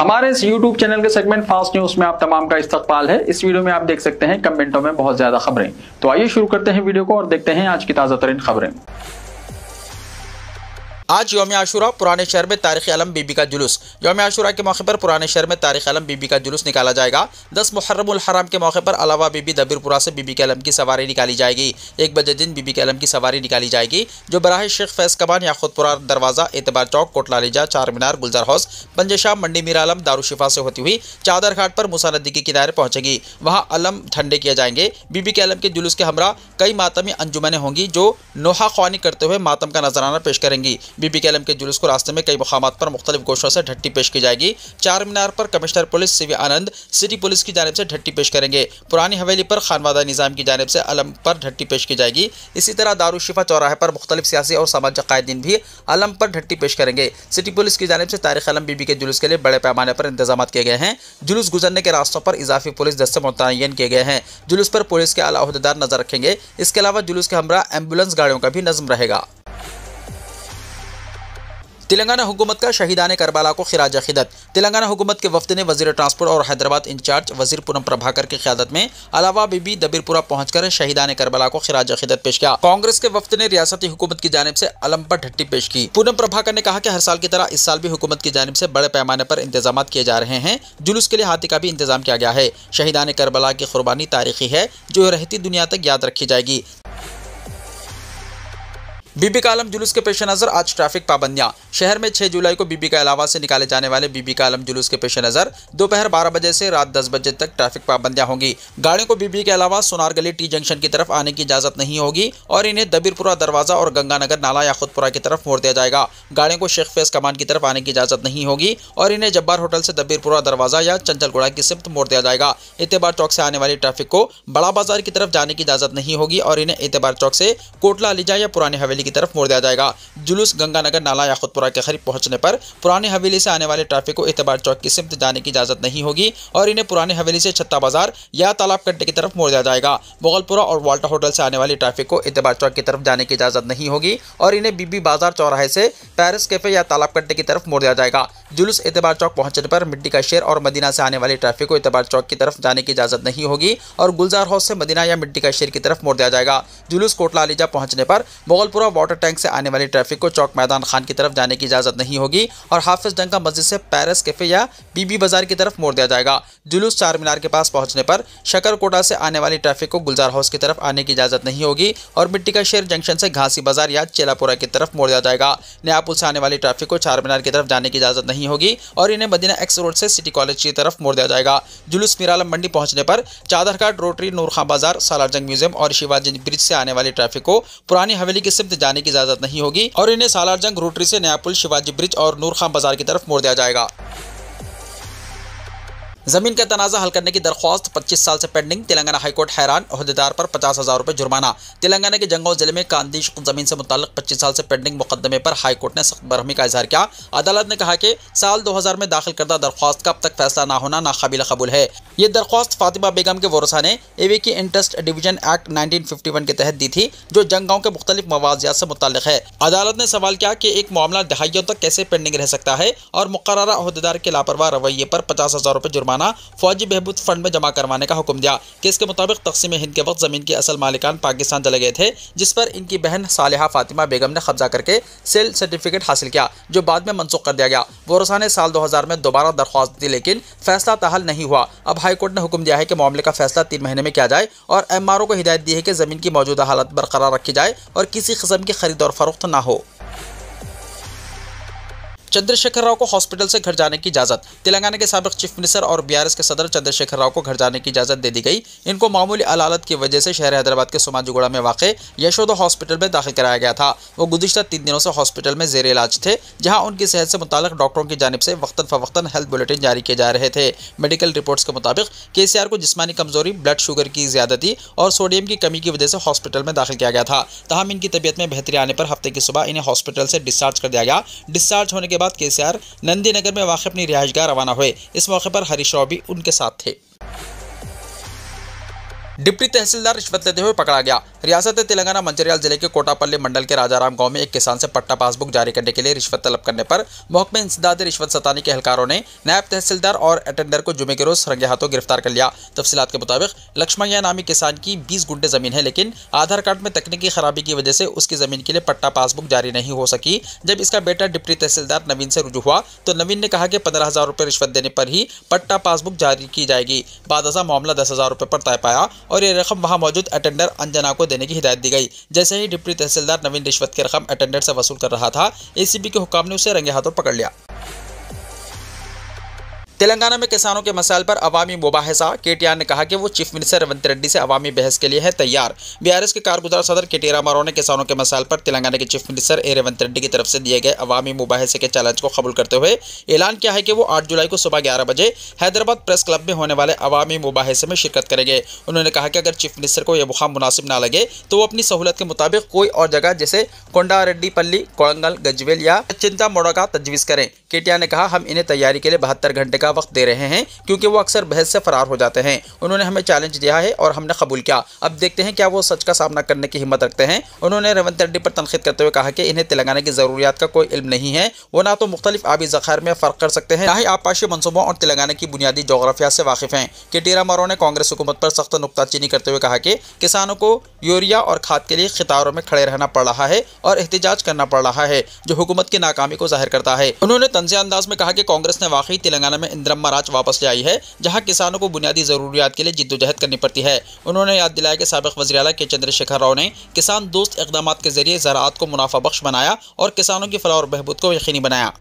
हमारे इस YouTube channel के सेगमेंट फास्ट न्यूज में आप तमाम का इस्तकबाल है। इस वीडियो में आप देख सकते हैं कमेंटों में बहुत ज्यादा खबरें। तो आइए शुरू करते हैं वीडियो को और देखते हैं आज की ताजा तरीन खबरें। आज यौम आशूरा पुराने शहर में तारीख़ आलम बीबी का जुलूस। यौम आशूरा के मौके पर पुराने शहर में तारीख़ आलम बीबी का जुलूस निकाला जाएगा। 10 मुहर्रमुल हराम के मौके पर अलावा बीबी दबीरपुरा से बीबी के आलम की सवारी निकाली जाएगी। 1 बजे दिन बीबी के आलम की सवारी निकाली जाएगी जो बराह शेख फैज कमान याखुतपुरा दरवाज़ा, एतबार चौक, कोटला लीजा, चार मीनार, गुलजार हाउस, पंजेशाह, मंडी मीर आलम, दारुशिफा से होती हुई चादर घाट पर मूसा नदी के किनारे पहुंचेगी। वहाँ अलम ठंडे किए जाएंगे। बीबी के आलम के जुलूस के हमरा कई मातमी अंजुमनें होंगी जो नोहा ख्वानी करते हुए मातम का नजराना पेश करेंगी। बीबी के आलम के जुलूस को रास्ते में कई मुकामात पर मुख्तलिफ गोशों से ढट्टी पेश की जाएगी। चार मीनार पर कमिश्नर पुलिस सीवी आनंद सिटी पुलिस की जानिब से ढट्टी पेश करेंगे। पुरानी हवेली पर खानवादा निज़ाम की जानिब से अलम पर ढट्टी पेश की जाएगी। इसी तरह दारुशिफा चौराहे पर मुख्तलिफ सियासी और सामाजिक कायदीन भी अलम पर ढट्टी पेश करेंगे। सिटी पुलिस की जानिब से तारीख़ आलम बीबी के जुलूस के लिए बड़े पैमाने पर इंतजाम किए गए हैं। जुलूस गुजरने के रास्तों पर इजाफी पुलिस दस्ते मुतय्यन किए गए हैं। जुलूस पर पुलिस के आला अहदेदार नजर रखेंगे। इसके अलावा जुलूस के हमरा एम्बुलेंस गाड़ियों का भी नज़्म रहेगा। तेलंगाना हुकूमत का शहीदान करबला को खिराज अक़ीदत। तेलंगाना हुकूमत के वफ्द ने वज़ीर ट्रांसपोर्ट और हैदराबाद इंचार्ज वज़ीर पूनम प्रभाकर की क़यादत में अलावा बीबी दबीरपुरा पहुंचकर शहीदान करबला को खिराज अक़ीदत पेश किया। कांग्रेस के वफ्द ने रियासती हुकूमत की जानिब से अलम पर ढट्टी पेश की। पूनम प्रभाकर ने कहा कि हर साल की तरह इस साल भी हुकूमत की जानिब से बड़े पैमाने पर इंतजाम किए जा रहे हैं। जुलूस के लिए हाथी का भी इंतजाम किया गया है। शहीदान करबला की कुर्बानी तारीखी है जो रहती दुनिया तक याद रखी जाएगी। बीबी का आलम जुलूस के पेश नज़र आज ट्रैफिक पाबंदियां। शहर में 6 जुलाई को बीबी का इलावा से निकाले जाने वाले बीबी का आलम जुलूस के पेश नज़र दोपहर 12 बजे से रात 10 बजे तक ट्रैफिक पाबंदियां होंगी। गाड़ियों को बीबी के अलावा सोनार गली टी जंक्शन की तरफ आने की इजाज़त नहीं होगी और इन्हें दबीरपुरा दरवाज़ा और गंगानगर नाला याखुतपुरा की तरफ मोड़ दिया जाएगा। गाड़ियों को शेख फैज कमान की तरफ आने की इजाज़त नहीं होगी और इन्हें जब्बार होटल से दबीरपुरा दरवाज़ा या चंचलगुड़ा की सिमत मोड़ दिया जाएगा। एतबार चौक से आने वाली ट्रैफिक को बड़ा बाजार की तरफ जाने की इजाज़त नहीं होगी और इन्हें एतबार चौक से कोटला लीजा या पुरानी हवेली की तरफ मोड़ दिया जाएगा। जुलूस गंगानगर नाला याखुतपुरा के करीब पहुंचने पर पुरानी हवेली से आने वाले ट्रैफिक को एतबार चौक की सिमत जाने की इजाजत नहीं होगी और इन्हें पुरानी हवेली से छत्ता बाजार या तालाब कट्टे की तरफ मोड़ दिया जाएगा। मुगलपुरा और वाल्टा होटल से आने वाली ट्रैफिक को एतबार चौक की तरफ जाने की इजाजत नहीं होगी और इन्हें बीबी बाजार चौराहे से पेरिस कैफे या तालाब कट्टे की तरफ मोड़ दिया जाएगा। जुलूस एतबार चौक पहुंचने पर मिट्टी का शेर और मदीना से आने वाली ट्रैफिक को एतबार चौक की तरफ जाने की इजाजत नहीं होगी और गुलजार हाउस से मदीना या मिट्टी का शेर की तरफ मोड़ दिया जाएगा। जुलूस कोटला लीजा पहुंचने पर मुगलपुरा वाटर टैंक से आने वाली ट्रैफिक को चौक मैदान खान की तरफ जाने की इजाजत नहीं होगी और हाफिज डंका मस्जिद से पेरिस कैफे या बीबी बाजार की तरफ मोड़ दिया जाएगा। जुलूस चार मीनार के पास पहुंचने पर शकरकोटा से आने वाली ट्रैफिक को गुलजार हाउस की तरफ आने की इजाजत नहीं होगी और मिट्टी का शेर जंक्शन से घासी बाजार या चेलापुरा की तरफ मोड़ दिया जाएगा। नया पुल से आने वाली ट्रैफिक को चार मीनार की तरफ जाने की इजाजत नहीं होगी और इन्हें मदीना एक्स रोड से सिटी कॉलेज की तरफ मोड़ दिया जाएगा। जुलूस मीर आलम मंडी पहुंचने पर चादर घाट, रोटरी, नूर खां बाजार, सालारजंग म्यूजियम और शिवाजी ब्रिज से आने वाली ट्रैफिक को पुरानी हवेली की सिमत जाने की इजाजत नहीं होगी और इन्हें सालारजंग, रोटरी से नया पुल, शिवाजी ब्रिज और नूर खां बाजार की तरफ मोड़ दिया जाएगा। जमीन का तनाज़ा हल करने की दरख्वास्त 25 साल से पेंडिंग। तेलंगाना हाईकोर्ट हैरान, अहदेदार पर 50,000 रुपये जुर्माना। तेलंगाना के जंगौर जिले में कांदीश जमीन से मुताल्लिक 25 साल से पेंडिंग मुकदमे पर हाईकोर्ट ने सख्त बरहमी का इजहार किया। अदालत ने कहा कि साल 2000 में दाखिल करदा दरख्वास्त का अब तक फैसला ना होना नाकाबिल कबूल है। ये दरख्वास्त फातिमा बेगम के वरसा ने एवी की इंटरेस्ट डिवीजन एक्ट 1951 के तहत दी थी जो जंगगांव के मुख्तलिफ मवाजियात से मुताल्लिक है। अदालत ने सवाल किया कि एक मामला दहाइयों तक कैसे पेंडिंग रह सकता है और मुकर्ररा अहदेदार के लापरवाह रवैये पर 50,000 रुपये जुर्माना फौजी बहबूद फंड में जमा करवाने का हुक्म दिया। केस के मुताबिक तकसीम हिंद के वक्त जमीन के असल मालिकान पाकिस्तान चले गए थे जिस पर इनकी बहन सालिहा फातिमा बेगम ने कब्जा करके सेल सर्टिफिकेट हासिल किया जो बाद में मनसूख कर दिया गया। वरसा ने साल 2000 में दोबारा दरख्वास्त दी लेकिन फैसला ताहल नहीं हुआ। अब हाईकोर्ट ने हुक्म दिया है कि मामले का फैसला 3 महीने में किया जाए और MRO को हिदायत दी है कि जमीन की मौजूदा हालत बरकरार रखी जाए और किसी किस्म की खरीद और फरोख्त ना हो। चंद्रशेखर राव को हॉस्पिटल से घर जाने की इजाजत। तेलंगाना के साबिक चीफ मिनिस्टर और BRS के सदर चंद्रशेखर राव को घर जाने की इजाजत दे दी गई। इनको मामूली अलालत की वजह से शहर हैदराबाद के सोमाजीगुड़ा में वाक़ यशोदा हॉस्पिटल में दाखिल कराया गया था। वो गुज़िश्ता 3 दिनों से हॉस्पिटल में ज़ेर इलाज थे जहाँ उनकी सेहत से मुताल्लिक़ डॉक्टरों की जानिब से वक्तन फ़वक्तन हेल्थ बुलेटिन जारी किए जा रहे थे। मेडिकल रिपोर्ट्स के मुताबिक KCR को जिस्मानी कमजोरी, ब्लड शुगर की ज़्यादती और सोडियम की कमी की वजह से हॉस्पिटल में दाखिल किया गया था। तहम इनकी तबीयत में बेहतरी आने पर हफ्ते की सुबह इन्हें हॉस्पिटल से डिस्चार्ज कर दिया गया। डिस्चार्ज होने के बाद KCR नंदी नगर में वाक़ अपनी रिहाइशगाह रवाना हुए। इस मौके पर हरीश राव भी उनके साथ थे। डिप्टी तहसीलदार रिश्वत लेते हुए पकड़ा गया। रियासत तेलंगाना मंचिर्याल जिले के कोटापल्ली मंडल के राजाराम गांव में एक किसान से पट्टा पासबुक जारी करने के लिए रिश्वत तलब करने पर महकमे इंसदाद रिश्वत सतानी के एहलकारों ने नायब तहसीलदार और अटेंडर को जुमे के रोज रंगे हाथों गिरफ्तार कर लिया। तफसीलात के मुताबिक लक्ष्मैया नामी किसान की 20 गुंठे जमीन है, लेकिन आधार कार्ड में तकनीकी खराबी की वजह से उसकी जमीन के लिए पट्टा पासबुक जारी नहीं हो सकी। जब इसका बेटा डिप्टी तहसीलदार नवीन से रुजू हुआ तो नवीन ने कहा कि 15,000 रुपये रिश्वत देने पर ही पट्टा पासबुक जारी की जाएगी। बादशाह मामला 10,000 रुपये पर तय पाया और ये रकम वहां मौजूद अटेंडर अंजना को देने की हिदायत दी गई। जैसे ही डिप्टी तहसीलदार नवीन रिश्वत की रकम अटेंडर से वसूल कर रहा था, एसीबी के हुक्म ने उसे रंगे हाथों पकड़ लिया। तेलंगाना में किसानों के मसाइल पर अवामी मुबाहिसा। केटीआर ने कहा कि वो चीफ मिनिस्टर रेवंत रेड्डी से अवामी बहस के लिए है तैयार। बीआरएस के कारगुजार सदर केटी रामाराव ने किसानों के मसाइल पर तेलंगाना के चीफ मिनिस्टर रेवंत रेड्डी की तरफ से दिए गए अवामी मुबाहिसे के चैलेंज को कबूल करते हुए ऐलान किया है कि वो 8 जुलाई को सुबह 11 बजे हैदराबाद प्रेस क्लब में होने वाले अवामी मुबाहिसे में शिरकत करेंगे। उन्होंने कहा कि अगर चीफ मिनिस्टर को यह मुकाम मुनासिब ना लगे तो वो अपनी सहूलत के मुताबिक कोई और जगह जैसे कोंडारेड्डीपल्ली, कोड़ंगल, गजवेल या चिंतामोड़ा का तजवीज़ करें। केटीआर ने कहा, हम इन्हें तैयारी के लिए 72 घंटे का वक्त दे रहे हैं क्योंकि वो अक्सर बहस से फरार हो जाते हैं। उन्होंने हमें चैलेंज दिया है और हमने कबूल किया। अब देखते हैं क्या वो सच का सामना करने की हिम्मत रखते हैं। उन्होंने रेवंत रेड्डी पर तनकीद करते हुए कहा कि इन्हें तेलंगाना की जरूरियात का कोई इल्म नहीं है। वो ना तो मुख्तलिफ आबी ज़खायर में फ़र्क कर सकते हैं, ना ही आबपाशी मनसूबों और तेलंगाना की बुनियादी जोग्राफिया से वाकिफ हैं। केटी रामाराव ने कांग्रेस हुकूमत पर सख्त नुक्ताचीनी करते हुए कहा कि किसानों को यूरिया और खाद के लिए खितारों में खड़े रहना पड़ रहा है और एहतिजाज करना पड़ रहा है, जो हुकूमत की नाकामी को जाहिर करता है। उन्होंने तंज़िया अंदाज में कहा कि कांग्रेस ने वाकई तेलंगाना में इंदिरम्मा राज वापस ले आई है, जहां किसानों को बुनियादी जरूरियात के लिए जिद्दोजहद करनी पड़ती है। उन्होंने याद दिलाया कि साबिक वज़ीर आला के चंद्रशेखर राव ने किसान दोस्त इक़दामात के जरिए ज़राअत को मुनाफा बख्श बनाया और किसानों की फलाह और बहबूद को यकीनी बनाया।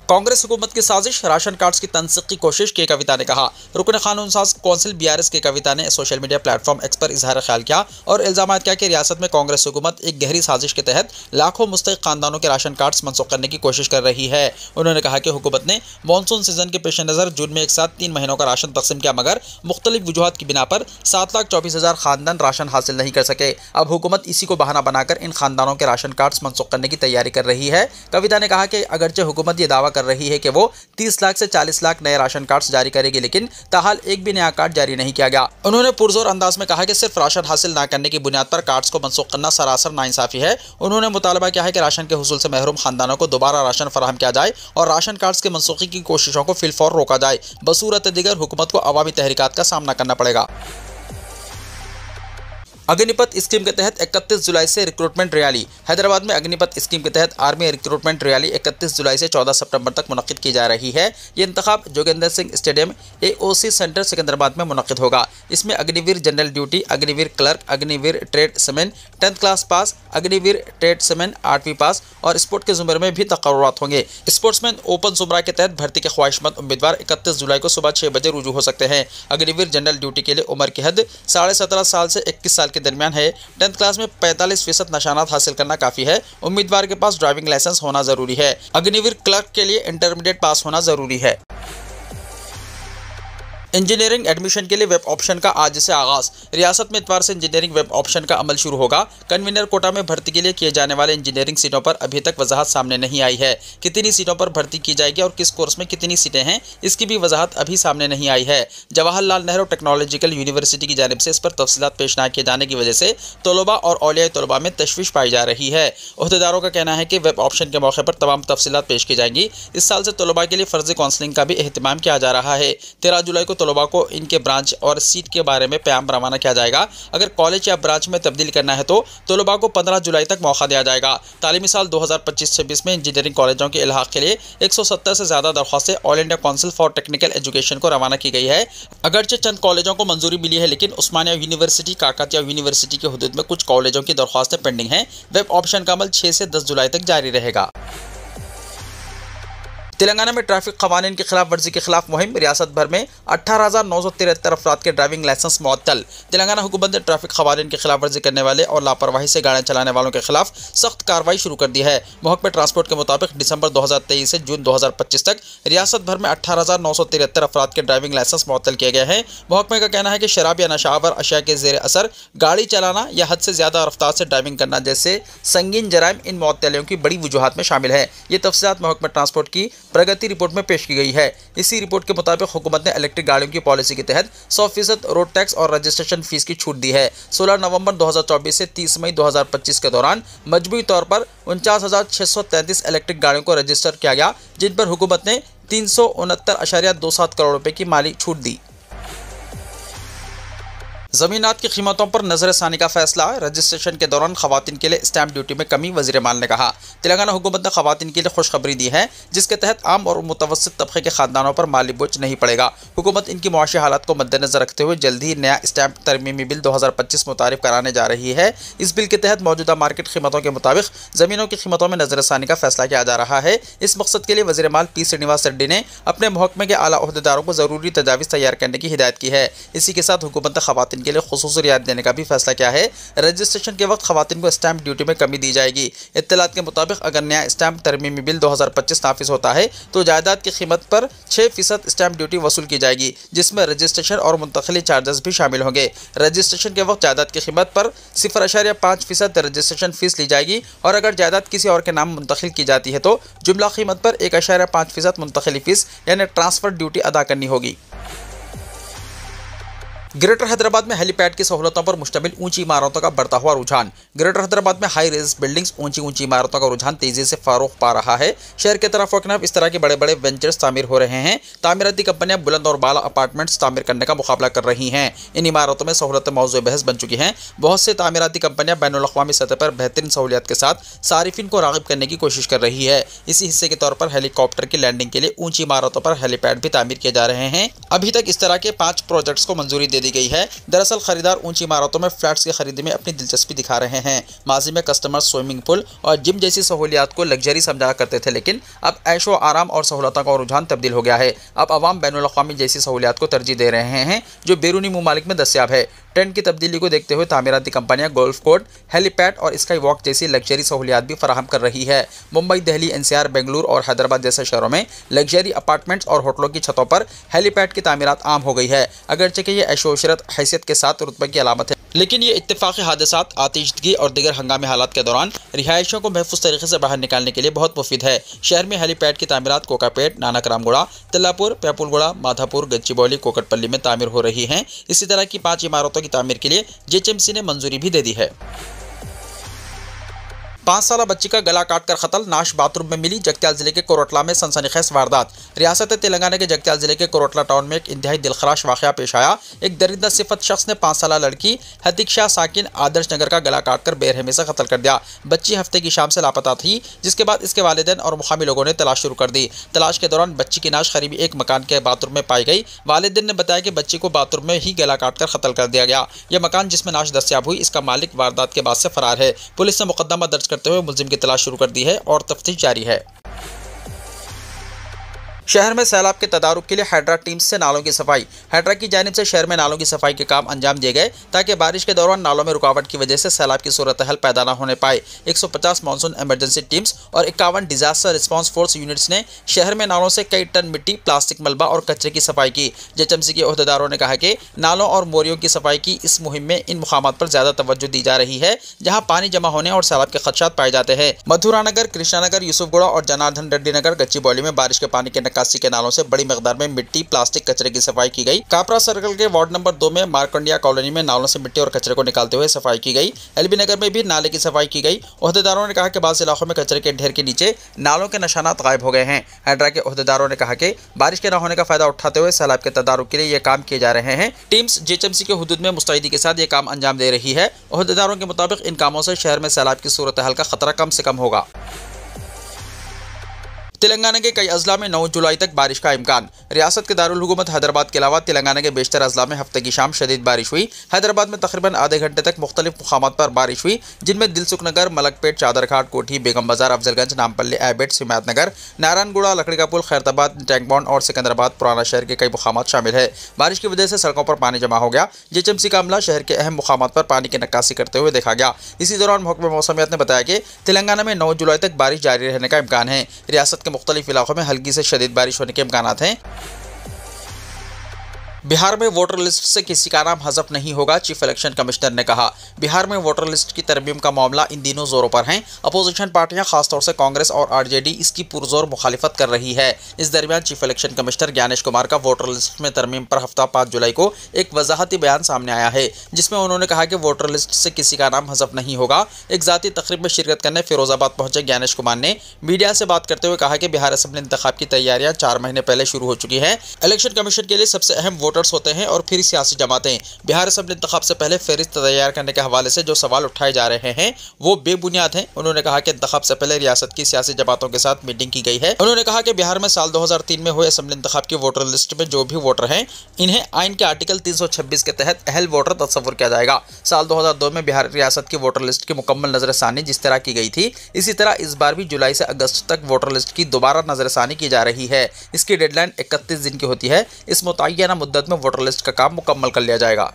कांग्रेस हुकूमत की साजिश, राशन कार्ड्स की तनसीक की कोशिश, के कविता ने कहा। रुकन कानून साज कौंसिल बीआरएस के कविता ने सोशल मीडिया प्लेटफॉर्म एक्स पर इजहार ख्याल किया और इल्जाम किया कि रियासत में कांग्रेस हुकूमत एक गहरी साजिश के तहत लाखों मुस्तहिक खानदानों के राशन कार्ड्स मनसूख करने की कोशिश कर रही है। उन्होंने कहा कि हुकूमत ने मानसून सीजन के पेश नज़र जून में एक साथ 3 महीनों का राशन तकसीम किया, मगर मुख्तलिफ वजूहात की बिना पर 7,24,000 खानदान राशन हासिल नहीं कर सके। अब हुकूमत इसी को बहाना बनाकर इन खानदानों के राशन कार्ड्स मनसूख करने की तैयारी कर रही है। कविता ने कहा कि अगरचे हुकूमत ये दावा कर रही है कि वो 30 लाख से 40 लाख नए राशन कार्ड्स जारी करेगी, लेकिन ताहाल एक भी नया कार्ड जारी नहीं किया गया। उन्होंने पुरजोर अंदाज में कहा कि सिर्फ राशन हासिल न करने की बुनियाद पर कार्ड्स को मनसूख करना सरासर नाइंसाफी है। उन्होंने मुतालबा किया है कि राशन के हुसूल से महरूम खानदानों को दोबारा राशन फराहम किया जाए और राशन कार्ड्स के मनसूखी की कोशिशों को फिलफौर रोका जाए। बसूरत दीगर हुकूमत को अवामी तहरीकात का सामना करना पड़ेगा। अग्निपथ स्कीम के तहत 31 जुलाई से रिक्रूटमेंट रैली। हैदराबाद में अग्निपथ स्कीम के तहत आर्मी रिक्रूटमेंट रैली 31 जुलाई से 14 सितंबर तक मुनक्किद की जा रही है। ये इंतखाब Jogendra Singh stadium AOC centre Secunderabad में मुनक्किद होगा। इसमें Agniveer general duty, Agniveer clerk, Agniveer tradesmen 10th class pass, Agniveer tradesmen 8वीं पास और स्पोर्ट के ज़ुमरे में भी तकर्रुरात होंगे। स्पोर्ट्समैन ओपन जुमरा के तहत भर्ती के ख्वाहिशमंद उम्मीदवार 31 जुलाई को सुबह 6 बजे रुजू हो सकते हैं। अग्निवीर जनरल ड्यूटी के लिए उम्र की हद 17.5 साल से 21 साल के दरमियान है। 10th क्लास में 45% निशानात हासिल करना काफी है। उम्मीदवार के पास ड्राइविंग लाइसेंस होना जरूरी है। अग्निवीर क्लर्क के लिए इंटरमीडिएट पास होना जरूरी है। इंजीनियरिंग एडमिशन के लिए वेब ऑप्शन का आज से आगाज। रियासत में इतवार से इंजीनियरिंग वेब ऑप्शन का अमल शुरू होगा। कन्वीनर कोटा में भर्ती के लिए किए जाने वाले इंजीनियरिंग सीटों पर अभी तक वजाहत सामने नहीं आई है। कितनी सीटों पर भर्ती की जाएगी और किस कोर्स में कितनी सीटें हैं, इसकी भी वजाहत अभी सामने नहीं आई है। जवाहरलाल नेहरू टेक्नोलॉजिकल यूनिवर्सिटी की जानिब से इस पर तफसीलात पेश न किए जाने की वजह से तलबा और औलिया तलबा में तशवीश पाई जा रही है। अहदेदारों का कहना है कि वेब ऑप्शन के मौके पर तमाम तफसीलात पेश की जाएंगी। इस साल से तलबा के लिए फर्जी काउंसलिंग का भी एहतमाम किया जा रहा है। 13 जुलाई को तलबा को इनके ब्रांच और सीट के बारे में पैगाम रवाना किया जाएगा। अगर कॉलेज या ब्रांच में तब्दील करना है तो तलबा को 15 जुलाई तक मौका दिया जाएगा। तालीमी साल 2025-26 में इंजीनियरिंग कॉलेजों के इल्हाक के लिए 170 से ज़्यादा दरख्वास्तें all India council for technical education को रवाना की गई है। अगरचे चंद कॉलेजों को मंजूरी मिली है, लेकिन उस्मानिया यूनिवर्सिटी, काकतिया यूनिवर्सिटी के हुदूद में कुछ कॉलेजों की दरख्वास्तें पेंडिंग हैं। वेब ऑप्शन का अमल 6 से 10 जुलाई तक जारी रहेगा। तेलंगाना में ट्रैफिक कवानीन की खिलाफ वर्जी के खिलाफ मुहिम। रियासत भर में 18,973 अफराद के ड्राइविंग लाइसेंस मुअत्तल। तेलंगाना हुकूमत ने ट्रैफिक कवानीन की खिलाफ वर्जी करने वाले और लापरवाही से गाड़ियां चलाने वालों के खिलाफ सख्त कार्रवाई शुरू कर दी है। महकमे ट्रांसपोर्ट के मुताबिक दिसंबर 2023 से जून 2025 तक रियासत भर में 18,973 अफराद के ड्राइविंग लाइसेंस मुअत्तल किए गए हैं। महकमे का कहना है कि शराब या नशावर अशिया के जेर असर गाड़ी चलाना या हद से ज़्यादा रफ्तार से ड्राइविंग करना जैसे संगीन जराइम इन मुअत्तलियों की बड़ी वजूहात में शामिल है। ये तफसीलात महकमे ट्रांसपोर्ट की प्रगति रिपोर्ट में पेश की गई है। इसी रिपोर्ट के मुताबिक हुकूमत ने इलेक्ट्रिक गाड़ियों की पॉलिसी के तहत 100% रोड टैक्स और रजिस्ट्रेशन फीस की छूट दी है। 16 नवंबर 2024 से 30 मई 2025 के दौरान मजमूई तौर पर 49,633 इलेक्ट्रिक गाड़ियों को रजिस्टर किया गया, जिन पर हुकूमत ने 369.27 करोड़ रुपए की माली छूट दी। ज़मीनात की कीमतों पर नजरसानी का फैसला, रजिस्ट्रेशन के दौरान खवातीन के लिए स्टैंप ड्यूटी में कमी, वज़ीर माल ने कहा। तेलंगाना हुकूमत ने खवातीन के लिए खुशखबरी दी है, जिसके तहत आम और मुतवस्सित तबके के खानदानों पर माली बोझ नहीं पड़ेगा। हुकूमत इनकी मुआशी हालात को मद्देनजर रखते हुए जल्द ही नया स्टैंप तरमीमी बिल 2025 मुतारिफ कराने जा रही है। इस बिल के तहत मौजूदा मार्केट कीमतों के मुताबिक ज़मीनों की कीमतों में नजरसानी का फैसला किया जा रहा है। इस मकसद के लिए वज़ीर माल पी श्रीनिवास रेड्डी ने अपने महकमे के आला ओहदेदारों को ज़रूरी तजावीज़ तैयार करने की हिदायत की है। इसी के साथ हुकूमत ने खवातीन के लिए खुसूसी देने का भी फैसला किया है। रजिस्ट्रेशन के वक्त खवातीन को स्टैंप ड्यूटी में कमी दी जाएगी। इत्तलात के मुताबिक अगर नया स्टैंप तरमीमी बिल 2025 नाफिज होता है तो जायदाद की कीमत पर 6% स्टैंप ड्यूटी वसूल की जाएगी, जिसमें रजिस्ट्रेशन और मुंतकली चार्जेस भी शामिल होंगे। रजिस्ट्रेशन के वक्त जायदाद की कीमत पर 0.5% रजिस्ट्रेशन फीस ली जाएगी और अगर जायदाद किसी और के नाम मुंतकिल की जाती है तो जुमला कीमत पर 1.5% मुंतकली फीस यानी ट्रांसफर ड्यूटी अदा करनी होगी। ग्रेटर हैदराबाद में हेलीपैड की सहूलतों पर मुश्तमिल ऊंची इमारतों का बढ़ता हुआ रुझान। ग्रेटर हैदराबाद में हाई रेज बिल्डिंग्स, ऊंची इमारतों का रुझान तेजी से फरोग पा रहा है। शहर के तरफ वकनफ इस तरह के बड़े बड़े वेंचर्स तामीर हो रहे हैं। तामीराती कंपनियां बुलंद और बाला अपार्टमेंट्स तामीर करने का मुकाबला कर रही हैं। इन इमारतों में सहूलतें मौजूद बहस बन चुकी हैं। बहुत से तामीराती कंपनियां बैनुल अक़वामी सतह पर बेहतरीन सहूलियत के साथ सारिफिन को राग़िब करने की कोशिश कर रही है। इसी हिस्से के तौर पर हेलीकॉप्टर की लैंडिंग के लिए ऊंची इमारतों पर हेलीपैड भी तामीर किए जा रहे हैं। अभी तक इस तरह के 5 प्रोजेक्ट्स को मंजूरी दे दी गई है। दरअसल खरीदार ऊंची इमारतों में फ्लैट्स की खरीदी में अपनी दिलचस्पी दिखा रहे हैं। माजी में कस्टमर स्विमिंग पूल और जिम जैसी सहूलियात को लग्जरी समझा करते थे, लेकिन अब ऐशो आराम और सहूलतों का रुझान तब्दील हो गया है। अब अवाम बैनुल अक़वामी जैसी सहूलियात को तरजीह दे रहे हैं जो बैरूनी ममालिक में दस्तयाब है। ट्रेंड की तब्दीली को देखते हुए तामीराती कंपनियां गोल्फ कोर्ट, हेलीपैड और स्काई वॉक जैसी लग्जरी सहूलियात भी फराहम कर रही है। मुंबई, दिल्ली, एनसीआर, बेंगलुरु और हैदराबाद जैसे शहरों में लग्जरी अपार्टमेंट्स और होटलों की छतों पर हेलीपैड की तामीरात आम हो गई है। अगरचे कि यह ऐशो-ओ-इशरत हैसियत के साथ रुतबे की अलामत है, लेकिन ये इत्तेफाक़ी हादसात, आतिशदगी और दीगर हंगामी हालात के दौरान रिहायशियों को महफूज तरीके से बाहर निकालने के लिए बहुत मुफीद है। शहर में हेलीपैड की तामीरात कोकापेट, नानकरामगुड़ा, तल्लापुर, प्यापुलगुड़ा, माधापुर, गच्चीबौली, कोकटपल्ली में तामीर हो रही हैं। इसी तरह की 5 इमारतों की तामीर के लिए जेएचएमसी ने मंजूरी भी दे दी है। 5 साला बच्ची का गला काटकर कत्ल, नाश बाथरूम में मिली। जगत्याल जिले के कोरटला में सनसनीखेज वारदात। रियासत तेलंगाना के जगत्याल जिले के कोरटला टाउन में एक इंतहाई दिलखराश वाक़या पेश आया। एक दरिंदा सिफत शख्स ने 5 साला लड़की हतीक्षा साकिन आदर्श नगर का गला काटकर बेरहमी से कत्ल कर दिया। बच्ची हफ्ते की शाम से लापता थी, जिसके बाद इसके वालिदैन और मुकामी लोगों ने तलाश शुरू कर दी। तलाश के दौरान बच्ची की नाश करीबी एक मकान के बाथरूम में पाई गई। वालिदैन ने बताया कि बच्ची को बाथरूम में ही गला काटकर कत्ल कर दिया गया। यह मकान जिसमें नाश दस्तयाब हुई, इसका मालिक वारदात के बाद से फरार है। पुलिस ने मुकदमा दर्ज करते हुए मुलजिम की तलाश शुरू कर दी है और तफ्तीश जारी है। शहर में सैलाब के तदारुक के लिए हाइड्रा टीम्स से नालों की सफाई। हाइड्रा की जानिब से शहर में नालों की सफाई के काम अंजाम दिए गए ताकि बारिश के दौरान नालों में रुकावट की वजह से सैलाब की सूरत हाल पैदा न होने पाए। 150 मानसून इमरजेंसी टीम्स और 51 डिजास्टर रिस्पांस फोर्स यूनिट्स ने शहर में नालों से कई टन मिट्टी, प्लास्टिक मलबा और कचरे की सफाई की। जेएचएमसी के ओहदेदारों ने कहा कि नालों और मोरियों की सफाई की इस मुहिम में इन मुकामात पर ज्यादा तवज्जो दी जा रही है जहाँ पानी जमा होने और सैलाब के खदशात पाए जाते हैं। मधुरानगर, कृष्णानगर, यूसुफगुड़ा और जनार्दन रेड्डी नगर, गच्चीबौली में बारिश के पानी के निकासी के नालों से बड़ी मकदार में मिट्टी, प्लास्टिक, कचरे की सफाई की गई। कापरा सर्कल के वार्ड नंबर 2 में मारकंडिया कॉलोनी में नालों से मिट्टी और कचरे को निकालते हुए सफाई की गई। एलबी नगर में भी नाले की सफाई की गई। ओहदेदारों ने कहा कि बाज़ इलाकों में कचरे के ढेर के नीचे नालों के निशानात गायब हो गए हैं। हाइड्रा के ओहदेदारों ने कहा कि बारिश के न होने का फायदा उठाते हुए सैलाब के तदारुक के लिए ये काम किए जा रहे हैं। टीम्स जेएचएमसी के हुदूद में मुस्तैदी के साथ ये काम अंजाम दे रही है। ओहदेदारों के मुताबिक इन कामों से शहर में सैलाब की सूरत हाल का खतरा कम से कम होगा। तेलंगाना के कई अजला में 9 जुलाई तक बारिश का इम्कान। रियासत के दारुल हुकूमत हैदराबाद के अलावा तेलंगाना के बेशतर अजला में हफ्ते की शाम शदीद बारिश हुई। हैदराबाद में तकरीबन आधे घंटे तक मुख्तलिफ मुकामात पर बारिश हुई, जिनमें दिलसुख नगर, मलकपेट, चादरघाट, कोठी, बेगम बाजार, अफजलगंज, नामपल्ली, एबेट, सिमायत नगर, नारायणगुड़ा, लकड़ी का पुल, खैरताबाद, टैंक बॉन्ड और सिकंदराबाद पुराना शहर के कई मुकामात शामिल है। बारिश की वजह से सड़कों पर पानी जमा हो गया। जेएचएमसी का अमला शहर के अहम मुकामात पर पानी की नक्कासी करते हुए देखा गया। इसी दौरान महकमे मौसमियात ने बताया कि तेलंगाना में 9 जुलाई तक बारिश जारी रहने का इम्कान है। रियासत के मुख्तलिफ इलाकों में हल्की से शदीद बारिश होने के इम्कानात हैं। बिहार में वोटर लिस्ट से किसी का नाम हज़फ नहीं होगा, चीफ इलेक्शन कमिश्नर ने कहा। बिहार में वोटर लिस्ट की तरमीम का मामला इन दिनों जोरों पर है। अपोजिशन पार्टियां खासतौर से कांग्रेस और आरजेडी इसकी पुरजोर मुखालिफत कर रही है। इस दरमियान chief election commissioner Gyanesh Kumar का वोटर लिस्ट में तरमीम पर हफ्ता 5 जुलाई को एक वजाहती बयान सामने आया है, जिसमें उन्होंने कहा कि वोटर लिस्ट से किसी का नाम हज़फ नहीं होगा। एक जाती तकरीब में शिरकत करने फिरोजाबाद पहुंचे ज्ञानेश कुमार ने मीडिया से बात करते हुए कहा कि बिहार असेंबली इंतखाब की तैयारियां 4 महीने पहले शुरू हो चुकी है। इलेक्शन कमीशन के लिए सबसे अहम वोटर्स होते हैं और फिर सियासी जमातें। बिहार असेंबली इंतखाब से पहले फहरिस्त तैयार करने के हवाले से जो सवाल उठाए जा रहे हैं वो बेबुनियाद हैं। उन्होंने कहा कि इंतखाब से पहले रियासत की सियासी जमातों के साथ मीटिंग की गई है। उन्होंने कहा कि बिहार में साल 2003 में हुए असेंबली इंतखाब की वोटर लिस्ट में जो भी वोटर हैं, इन्हें आइन के आर्टिकल 326 के तहत अहल वोटर तस्वुर किया जाएगा। साल 2002 में बिहार रियासत की वोटर लिस्ट की मुकम्मल नजरसानी जिस तरह की गई थी, इसी तरह इस बार भी जुलाई से अगस्त तक वोटर लिस्ट की दोबारा नजरसानी की जा रही है। इसकी डेडलाइन 31 दिन की होती है। इस मुतय्यना मुद्दत में वोटर लिस्ट का काम मुकम्मल कर लिया जाएगा।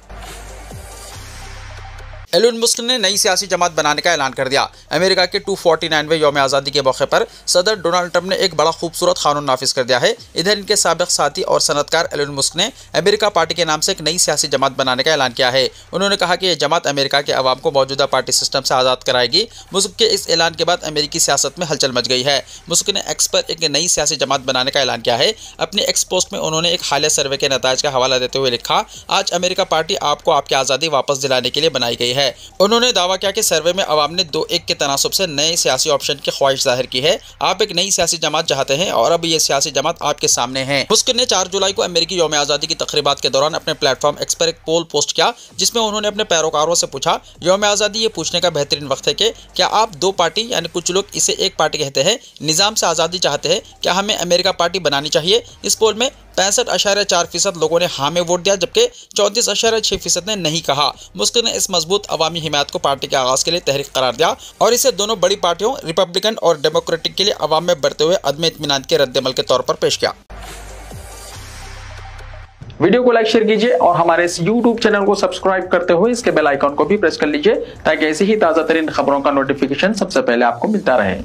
एलन मस्क ने नई सियासी जमात बनाने का ऐलान कर दिया। अमेरिका के 249वें यौम आज़ादी के मौके पर सदर डोनाल्ड ट्रंप ने एक बड़ा खूबसूरत कानून नाफिज कर दिया है। इधर इनके साबिक साथी और सनतकार एलन मस्क ने अमेरिका पार्टी के नाम से एक नई सियासी जमात बनाने का ऐलान किया है। उन्होंने कहा कि यह जमात अमेरिका के अवाम को मौजूदा पार्टी सिस्टम से आज़ाद कराएगी। मस्क के इस ऐलान के बाद अमेरिकी सियासत में हलचल मच गई है। मस्क ने एक्स पर एक नई सियासी जमात बनाने का ऐलान किया है। अपने एक्स पोस्ट में उन्होंने एक हालिया सर्वे के नताज का हवाला देते हुए लिखा, आज अमेरिका पार्टी आपको आपकी आज़ादी वापस दिलाने के लिए बनाई गई है। उन्होंने दावा किया कि सर्वे में अवाम ने 2-1 के तनासुब से नए सियासी ऑप्शन की ख्वाहिश जाहिर की है। आप एक नई सियासी जमात चाहते हैं और अब ये सियासी जमात आपके सामने है। मस्क ने 4 जुलाई को अमेरिकी यौम आज़ादी की तकरीबात के दौरान अपने प्लेटफॉर्म एक्स पर एक पोल पोस्ट किया, जिसमें उन्होंने अपने पैरोकारों से पूछा, यौम आज़ादी ये पूछने का बेहतरीन वक्त है कि क्या आप 2 पार्टी यानी कुछ लोग इसे एक पार्टी कहते हैं निज़ाम से आज़ादी चाहते हैं, क्या हमें अमेरिका पार्टी बनानी चाहिए। इस पोल में 65.4% लोगों ने हाँ में वोट दिया, जबकि 34.6% ने नहीं कहा। मस्क ने इस मजबूत अवामी हिमायत को पार्टी के आगाज के लिए तहरीक करार दिया और इसे दोनों बड़ी पार्टियों रिपब्लिकन और डेमोक्रेटिक के लिए अवाम में बढ़ते हुए अदम इत्मीनान के रद्दमल के तौर पर पेश किया। वीडियो को लाइक शेयर कीजिए और हमारे इस YouTube चैनल को सब्सक्राइब करते हुए इसके बेल आइकन को भी प्रेस कर लीजिए, ताकि ऐसी ही ताज़ा तरीन खबरों का नोटिफिकेशन सबसे पहले आपको मिलता रहे।